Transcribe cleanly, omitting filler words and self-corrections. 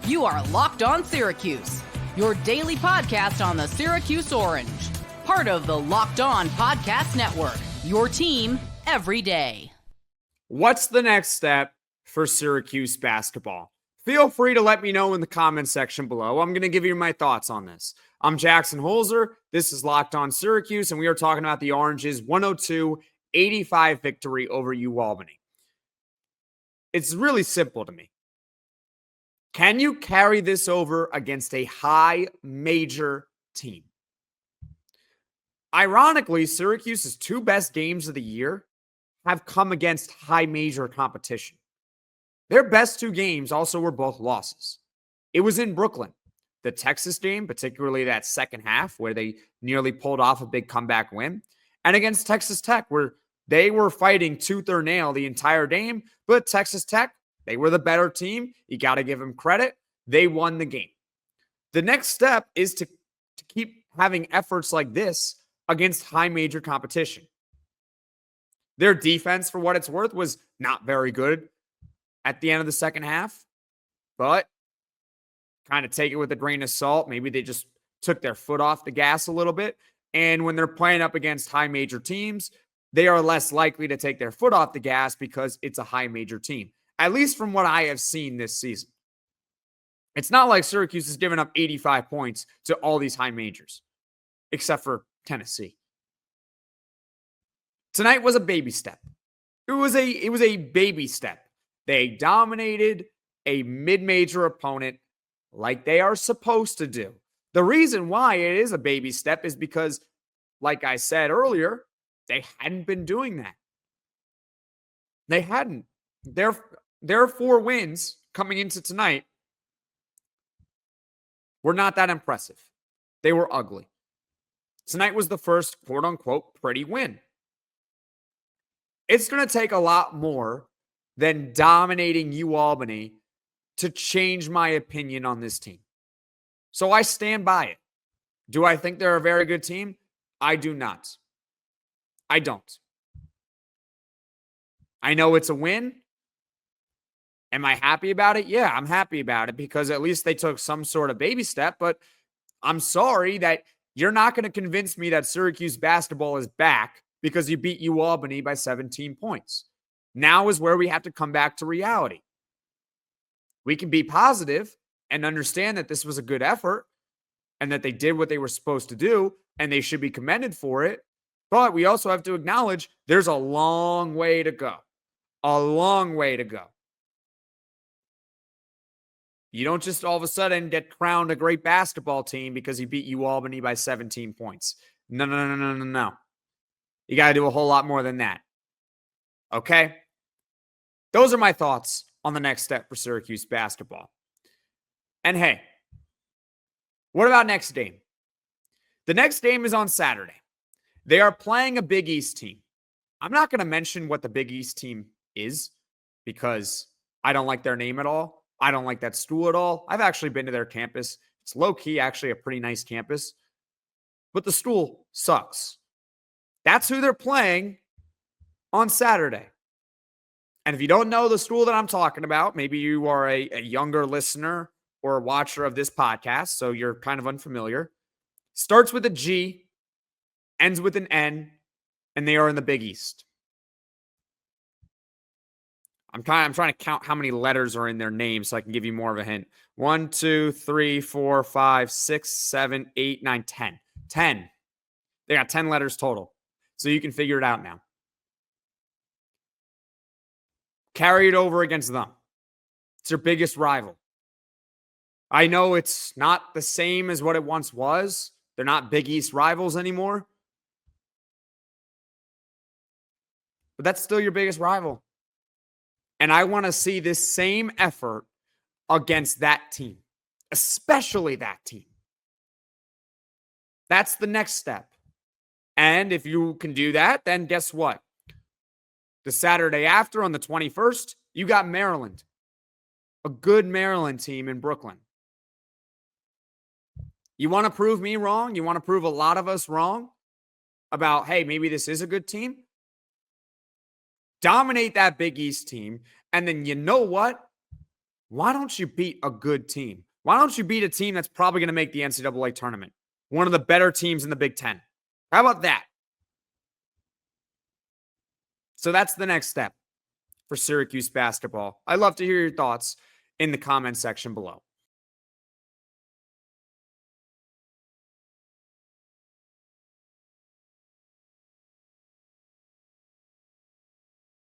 You are Locked On Syracuse, your daily podcast on the Syracuse Orange. Part of the Locked On Podcast Network, your team every day. What's the next step for Syracuse basketball? Feel free to let me know in the comments section below. I'm going to give you my thoughts on this. I'm Jackson Holzer. This is Locked On Syracuse, and we are talking about the Orange's 102-85 victory over UAlbany. It's really simple to me. Can you carry this over against a high major team? Ironically, Syracuse's two best games of the year have come against high major competition. Their best two games also were both losses. It was in Brooklyn. The Texas game, particularly that second half where they nearly pulled off a big comeback win, and against Texas Tech where they were fighting tooth or nail the entire game, but Texas Tech, they were the better team. You got to give them credit. They won the game. The next step is to keep having efforts like this against high major competition. Their defense, for what it's worth, was not very good at the end of the second half, but kind of take it with a grain of salt. Maybe they just took their foot off the gas a little bit. And when they're playing up against high major teams, they are less likely to take their foot off the gas because it's a high major team, at least from what I have seen this season. It's not like Syracuse has given up 85 points to all these high majors, except for Tennessee. Tonight was a baby step. It was a baby step. They dominated a mid-major opponent like they are supposed to do. The reason why it is a baby step is because, like I said earlier, they hadn't been doing that. They hadn't. Their 4 wins coming into tonight were not that impressive. They were ugly. Tonight was the first quote-unquote pretty win. It's going to take a lot more than dominating UAlbany to change my opinion on this team. So I stand by it. Do I think they're a very good team? I do not. I don't. I know it's a win. Am I happy about it? Yeah, I'm happy about it because at least they took some sort of baby step, but I'm sorry that you're not going to convince me that Syracuse basketball is back because you beat UAlbany by 17 points. Now is where we have to come back to reality. We can be positive and understand that this was a good effort and that they did what they were supposed to do and they should be commended for it. But we also have to acknowledge there's a long way to go. A long way to go. You don't just all of a sudden get crowned a great basketball team because you beat UAlbany by 17 points. No. You got to do a whole lot more than that. Okay? Those are my thoughts on the next step for Syracuse basketball. And hey, what about next game? The next game is on Saturday. They are playing a Big East team. I'm not going to mention what the Big East team is because I don't like their name at all. I don't like that school at all. I've actually been to their campus. It's low-key actually a pretty nice campus. But the school sucks. That's who they're playing on Saturday. And if you don't know the school that I'm talking about, maybe you are a younger listener or a watcher of this podcast, so you're kind of unfamiliar. Starts with a G, ends with an N, and they are in the Big East. I'm trying to count how many letters are in their name so I can give you more of a hint. 1, 2, 3, 4, 5, 6, 7, 8, 9, 10. 10. They got 10 letters total. So you can figure it out now. Carry it over against them. It's their biggest rival. I know it's not the same as what it once was. They're not Big East rivals anymore. But that's still your biggest rival. And I want to see this same effort against that team, especially that team. That's the next step. And if you can do that, then guess what? The Saturday after, on the 21st, you got Maryland. A good Maryland team in Brooklyn. You want to prove me wrong? You want to prove a lot of us wrong about, hey, maybe this is a good team? Dominate that Big East team. And then you know what? why don't you beat a good team? Why don't you beat a team that's probably going to make the NCAA tournament? One of the better teams in the Big Ten. How about that? So that's the next step for Syracuse basketball. I'd love to hear your thoughts in the comment section below.